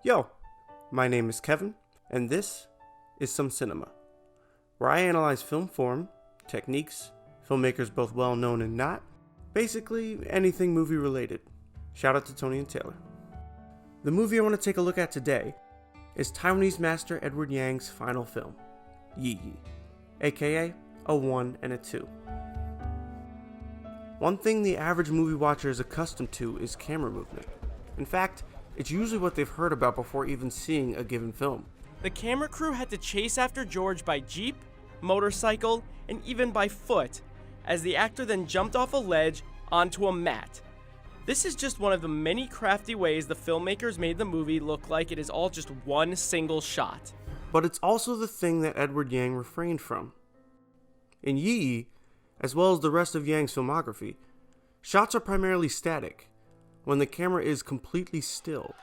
Yo, my name is Kevin, and this is Some Cinema, where I analyze film form, techniques, filmmakers both well known and not, basically anything movie related. Shout out to Tony and Taylor. The movie I want to take a look at today is Taiwanese master Edward Yang's final film, YiYi, aka a 1 and a 2. One thing the average movie watcher is accustomed to is camera movement. In fact, it's usually what they've heard about before even seeing a given film. The camera crew had to chase after George by jeep, motorcycle, and even by foot, as the actor then jumped off a ledge onto a mat. This is just one of the many crafty ways the filmmakers made the movie look like it is all just one single shot. But it's also the thing that Edward Yang refrained from. In YiYi, as well as the rest of Yang's filmography, shots are primarily static, when the camera is completely still,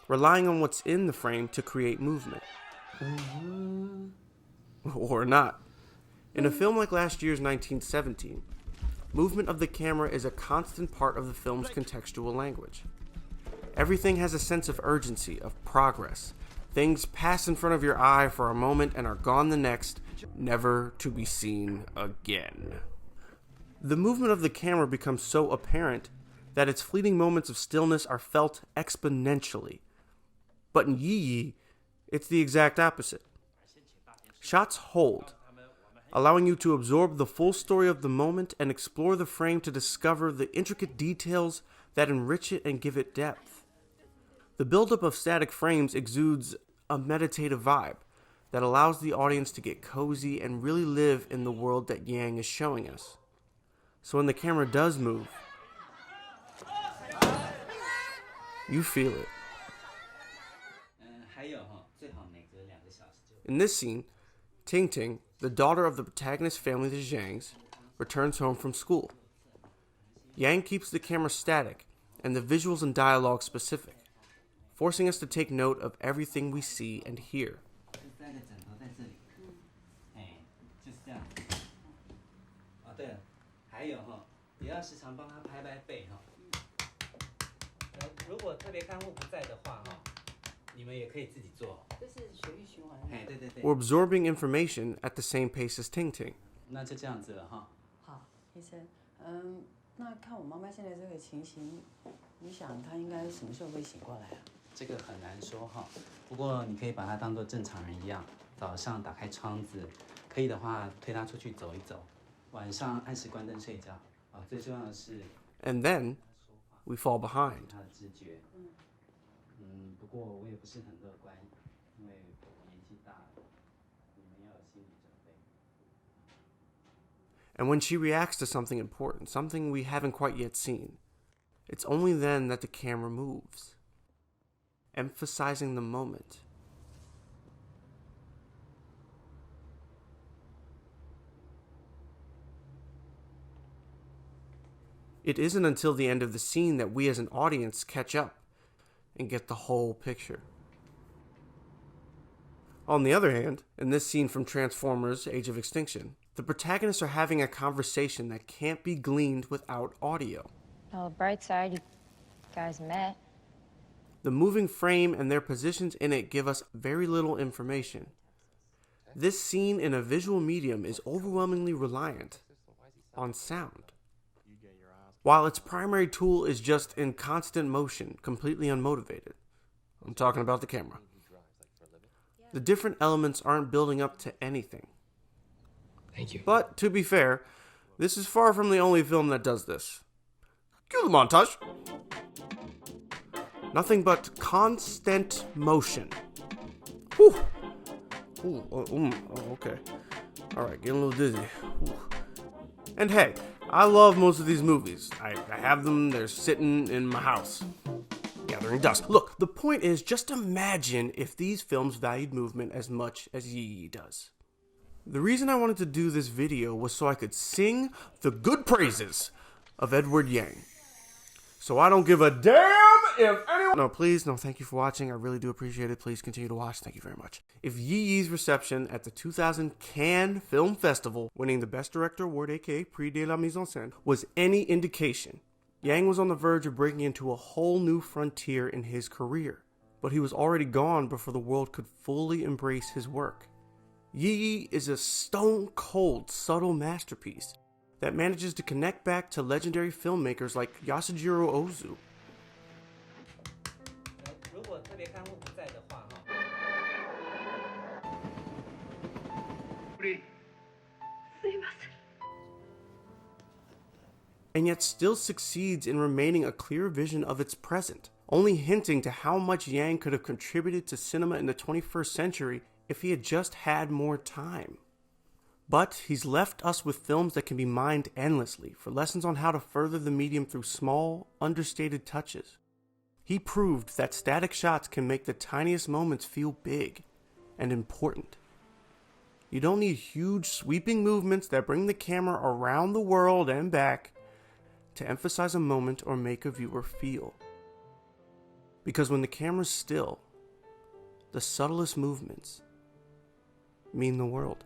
relying on what's in the frame to create movement. Or not. In a film like last year's 1917, movement of the camera is a constant part of the film's contextual language. Everything has a sense of urgency, of progress. Things pass in front of your eye for a moment and are gone the next, never to be seen again. The movement of the camera becomes so apparent that its fleeting moments of stillness are felt exponentially. But in YiYi, it's the exact opposite. Shots hold, allowing you to absorb the full story of the moment and explore the frame to discover the intricate details that enrich it and give it depth. The buildup of static frames exudes a meditative vibe that allows the audience to get cozy and really live in the world that Yang is showing us. So when the camera does move, you feel it. In this scene, Ting Ting, the daughter of the protagonist's family, the Zhangs, returns home from school. Yang keeps the camera static and the visuals and dialogue specific, forcing us to take note of everything we see and hear. We're absorbing information at the same pace as Ting Ting. 那就这样子了哈。好，医生，那看我妈妈现在这个情形，你想她应该什么时候会醒过来啊？这个很难说哈，不过你可以把她当作正常人一样，早上打开窗子，可以的话推她出去走一走，晚上按时关灯睡觉。啊，最重要的是。And then we fall behind. 她的知觉。不过我也不是很乐观，因为我年纪大了，你们要有心理准备。 And when she reacts to something important, something we haven't quite yet seen, it's only then that the camera moves, emphasizing the moment. It isn't until the end of the scene that we as an audience catch up and get the whole picture. On the other hand, in this scene from Transformers: Age of Extinction, the protagonists are having a conversation that can't be gleaned without audio. On the bright side, you guys met. The moving frame and their positions in it give us very little information. This scene in a visual medium is overwhelmingly reliant on sound. While its primary tool is just in constant motion, completely unmotivated. I'm talking about the camera. The different elements aren't building up to anything. Thank you. But, to be fair, this is far from the only film that does this. Cue the montage. Nothing but constant motion. Whew. Okay. Alright, getting a little dizzy. Whew. And hey, I love most of these movies. I have them, they're sitting in my house, gathering dust. Look, the point is, just imagine if these films valued movement as much as YiYi does. The reason I wanted to do this video was so I could sing the good praises of Edward Yang. So I don't give a damn if anyone... No, please, no, thank you for watching. I really do appreciate it. Please continue to watch. Thank you very much. If YiYi's reception at the 2000 Cannes Film Festival, winning the Best Director Award, aka Prix de la Mise en Scène, was any indication, Yang was on the verge of breaking into a whole new frontier in his career. but he was already gone before the world could fully embrace his work. YiYi is a stone-cold, subtle masterpiece that manages to connect back to legendary filmmakers like Yasujiro Ozu. 如果特别刊物不在的话， And yet still succeeds in remaining a clear vision of its present, only hinting to how much Yang could have contributed to cinema in the 21st century if he had just had more time. But he's left us with films that can be mined endlessly for lessons on how to further the medium through small, understated touches. He proved that static shots can make the tiniest moments feel big and important. You don't need huge, sweeping movements that bring the camera around the world and back to emphasize a moment or make a viewer feel. Because when the camera's still, the subtlest movements mean the world.